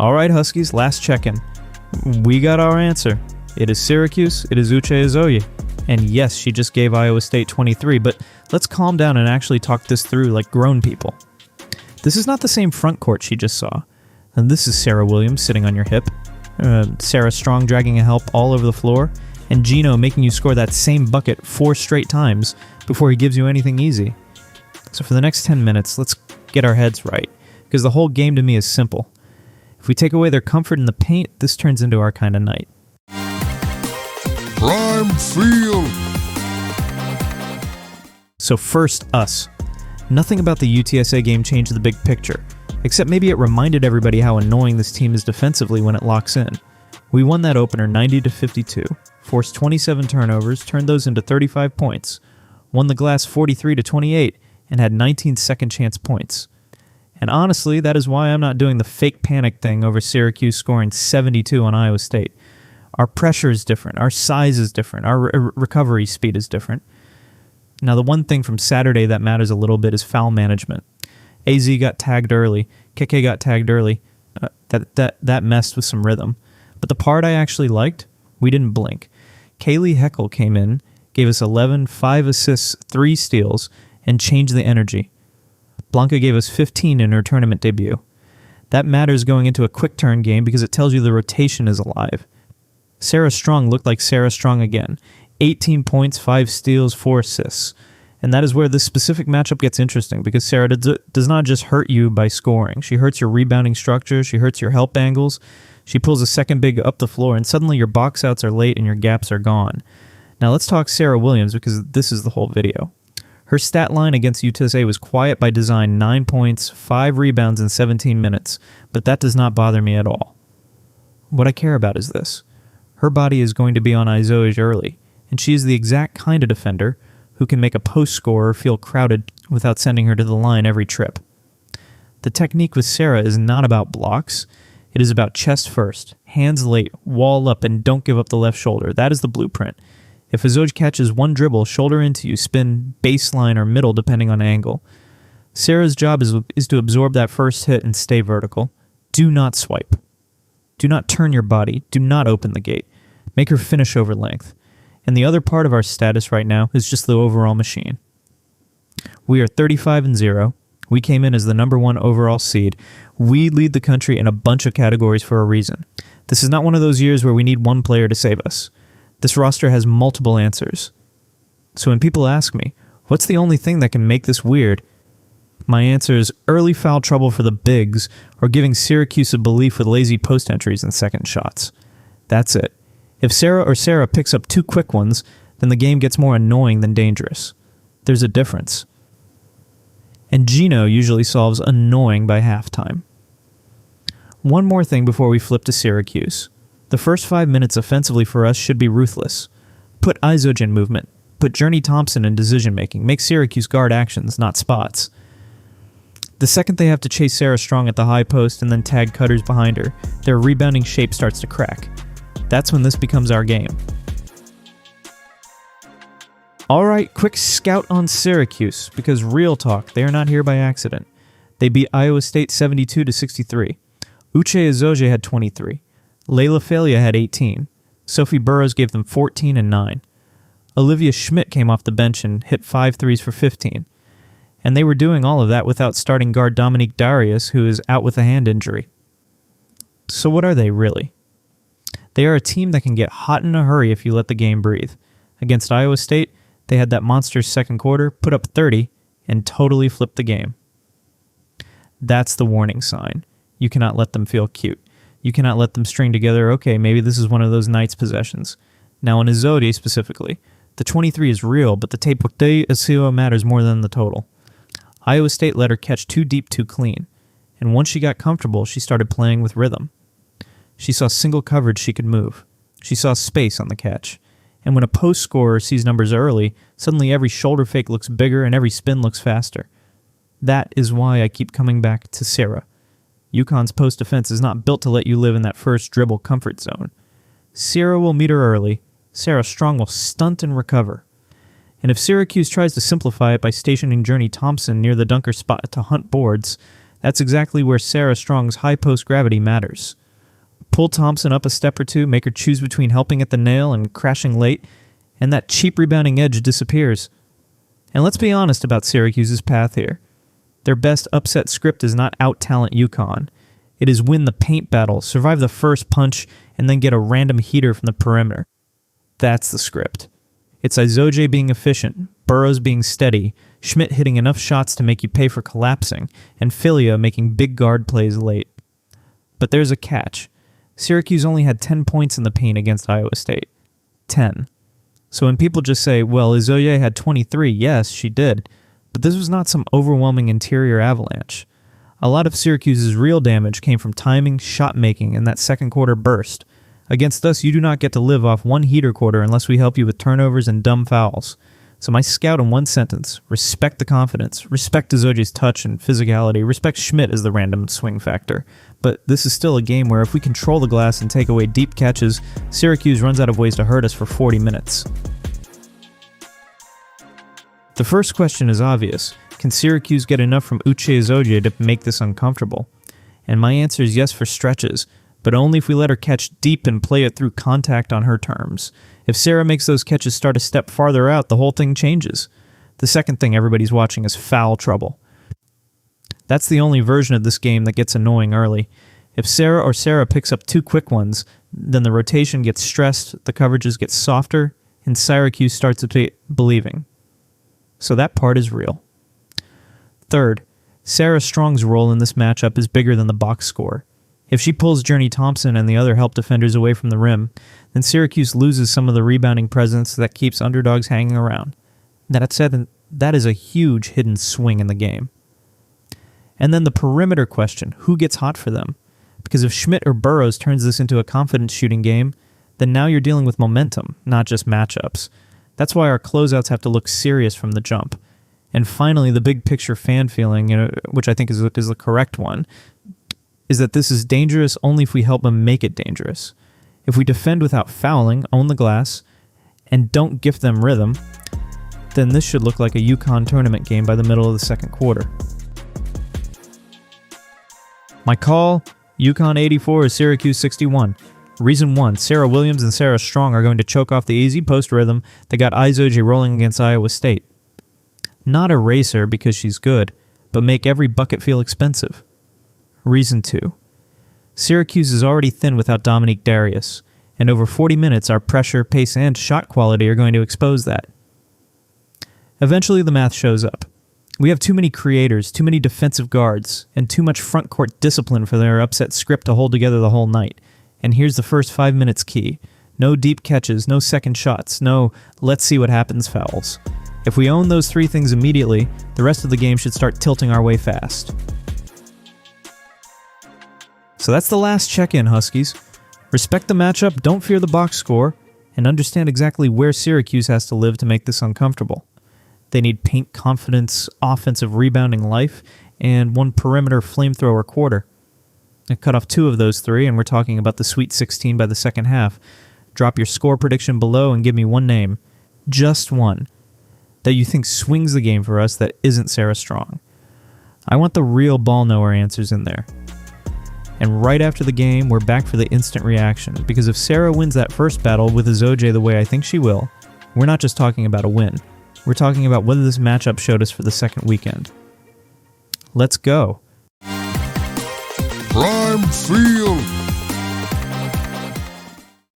All right, Huskies, last check-in. We got our answer. It is Syracuse, it is Uche Izoje. And yes, she just gave Iowa State 23, but let's calm down and actually talk this through like grown people. This is not the same front court she just saw. And this is Sarah Williams sitting on your hip, Sarah Strong dragging a help all over the floor, and Gino making you score that same bucket 4 straight times before he gives you anything easy. So for the next 10 minutes, let's get our heads right, because the whole game to me is simple. If we take away their comfort in the paint, this turns into our kind of night. Prime field. So first, us. Nothing about the UTSA game changed the big picture, except maybe it reminded everybody how annoying this team is defensively when it locks in. We won that opener 90-52, forced 27 turnovers, turned those into 35 points, won the glass 43-28, and had 19 second chance points. And honestly, that is why I'm not doing the fake panic thing over Syracuse scoring 72 on Iowa State. Our pressure is different, our size is different, our recovery speed is different. Now, the one thing from Saturday that matters a little bit is foul management. AZ got tagged early, KK got tagged early. That messed with some rhythm. But the part I actually liked, we didn't blink. Kaylee Heckel came in, gave us 11, 5 assists, 3 steals, and changed the energy. Blanca gave us 15 in her tournament debut. That matters going into a quick turn game because it tells you the rotation is alive. Sarah Strong looked like Sarah Strong again. 18 points, 5 steals, 4 assists. And that is where this specific matchup gets interesting because Sarah does not just hurt you by scoring. She hurts your rebounding structure, she hurts your help angles, she pulls a second big up the floor, and suddenly your box outs are late and your gaps are gone. Now let's talk Sarah Williams because this is the whole video. Her stat line against UTSA was quiet by design, 9 points, 5 rebounds in 17 minutes, but that does not bother me at all. What I care about is this. Her body is going to be on Izoje early, and she is the exact kind of defender who can make a post scorer feel crowded without sending her to the line every trip. The technique with Sarah is not about blocks. It is about chest first, hands late, wall up, and don't give up the left shoulder. That is the blueprint. If Izoje catches one dribble, shoulder into you, spin baseline or middle depending on angle. Sarah's job is to absorb that first hit and stay vertical. Do not swipe. Do not turn your body. Do not open the gate. Make her finish over length. And the other part of our status right now is just the overall machine. We are 35-0. We came in as the number 1 overall seed. We lead the country in a bunch of categories for a reason. This is not one of those years where we need one player to save us. This roster has multiple answers. So when people ask me, what's the only thing that can make this weird? My answer is early foul trouble for the bigs or giving Syracuse a belief with lazy post entries and second shots. That's it. If Sarah picks up 2 quick ones, then the game gets more annoying than dangerous. There's a difference. And Gino usually solves annoying by halftime. One more thing before we flip to Syracuse. The first 5 minutes offensively for us should be ruthless. Put Izoje in movement. Put Journey Thompson in decision-making. Make Syracuse guard actions, not spots. The second they have to chase Sarah Strong at the high post and then tag cutters behind her, their rebounding shape starts to crack. That's when this becomes our game. Alright, quick scout on Syracuse, because real talk, they are not here by accident. They beat Iowa State 72-63. Uche Izoje had 23. Layla Falia had 18. Sophie Burrows gave them 14 and 9. Olivia Schmidt came off the bench and hit 5 threes for 15. And they were doing all of that without starting guard Dominique Darius, who is out with a hand injury. So what are they really? They are a team that can get hot in a hurry if you let the game breathe. Against Iowa State, they had that monster second quarter, put up 30, and totally flipped the game. That's the warning sign. You cannot let them feel cute. You cannot let them string together, okay, maybe this is one of those Knights possessions. Now in Izoje specifically, the 23 is real, but the tape matters more than the total. Iowa State let her catch too deep too clean, and once she got comfortable, she started playing with rhythm. She saw single coverage she could move. She saw space on the catch. And when a post scorer sees numbers early, suddenly every shoulder fake looks bigger and every spin looks faster. That is why I keep coming back to Sarah. UConn's post defense is not built to let you live in that first dribble comfort zone. Sarah will meet her early. Sarah Strong will stunt and recover. And if Syracuse tries to simplify it by stationing Journey Thompson near the dunker spot to hunt boards, That's exactly where Sarah Strong's high post gravity matters. Pull Thompson up a step or two, make her choose between helping at the nail and crashing late, and that cheap rebounding edge disappears. And let's be honest about Syracuse's path here. Their best upset script is not out-talent UConn. It is win the paint battle, survive the first punch, and then get a random heater from the perimeter. That's the script. It's Izoje being efficient, Burrows being steady, Schmidt hitting enough shots to make you pay for collapsing, and Filia making big guard plays late. But there's a catch. Syracuse only had 10 points in the paint against Iowa State. 10. So when people just say, well, Izoje had 23, yes, she did, but this was not some overwhelming interior avalanche. A lot of Syracuse's real damage came from timing, shot making, and that second quarter burst. Against us, you do not get to live off one heater quarter unless we help you with turnovers and dumb fouls. So my scout in one sentence: respect the confidence, respect Izoje's touch and physicality, respect Schmidt as the random swing factor. But this is still a game where if we control the glass and take away deep catches, Syracuse runs out of ways to hurt us for 40 minutes. The first question is obvious. Can Syracuse get enough from Uche Izoje to make this uncomfortable? And my answer is yes for stretches, but only if we let her catch deep and play it through contact on her terms. If Sarah makes those catches start a step farther out, the whole thing changes. The second thing everybody's watching is foul trouble. That's the only version of this game that gets annoying early. If Sarah picks up two quick ones, then the rotation gets stressed, the coverages get softer, and Syracuse starts believing. So that part is real. Third, Sarah Strong's role in this matchup is bigger than the box score. If she pulls Journey Thompson and the other help defenders away from the rim, then Syracuse loses some of the rebounding presence that keeps underdogs hanging around. That said, that is a huge hidden swing in the game. And then the perimeter question, who gets hot for them? Because if Schmidt or Burrows turns this into a confidence shooting game, then now you're dealing with momentum, not just matchups. That's why our closeouts have to look serious from the jump. And finally, the big picture fan feeling, which I think is the correct one, is that this is dangerous only if we help them make it dangerous. If we defend without fouling, own the glass, and don't gift them rhythm, then this should look like a UConn tournament game by the middle of the second quarter. My call, UConn 84 is Syracuse 61. Reason 1, Sarah Williams and Sarah Strong are going to choke off the easy post rhythm that got Izoje rolling against Iowa State. Not erase her because she's good, but make every bucket feel expensive. Reason 2, Syracuse is already thin without Dominique Darius, and over 40 minutes our pressure, pace, and shot quality are going to expose that. Eventually the math shows up. We have too many creators, too many defensive guards, and too much front court discipline for their upset script to hold together the whole night. And here's the first 5 minutes key. No deep catches, no second shots, no let's see what happens fouls. If we own those three things immediately, the rest of the game should start tilting our way fast. So that's the last check-in, Huskies. Respect the matchup, don't fear the box score, and understand exactly where Syracuse has to live to make this uncomfortable. They need paint confidence, offensive rebounding life, and one perimeter flamethrower quarter. I cut off 2 of those 3, and we're talking about the Sweet 16 by the second half. Drop your score prediction below and give me one name. Just one. That you think swings the game for us that isn't Sarah Strong. I want the real ball knower answers in there. And right after the game, we're back for the instant reaction, because if Sarah wins that first battle with Izoje the way I think she will, we're not just talking about a win. We're talking about whether this matchup showed us for the second weekend. Let's go. Prime Field.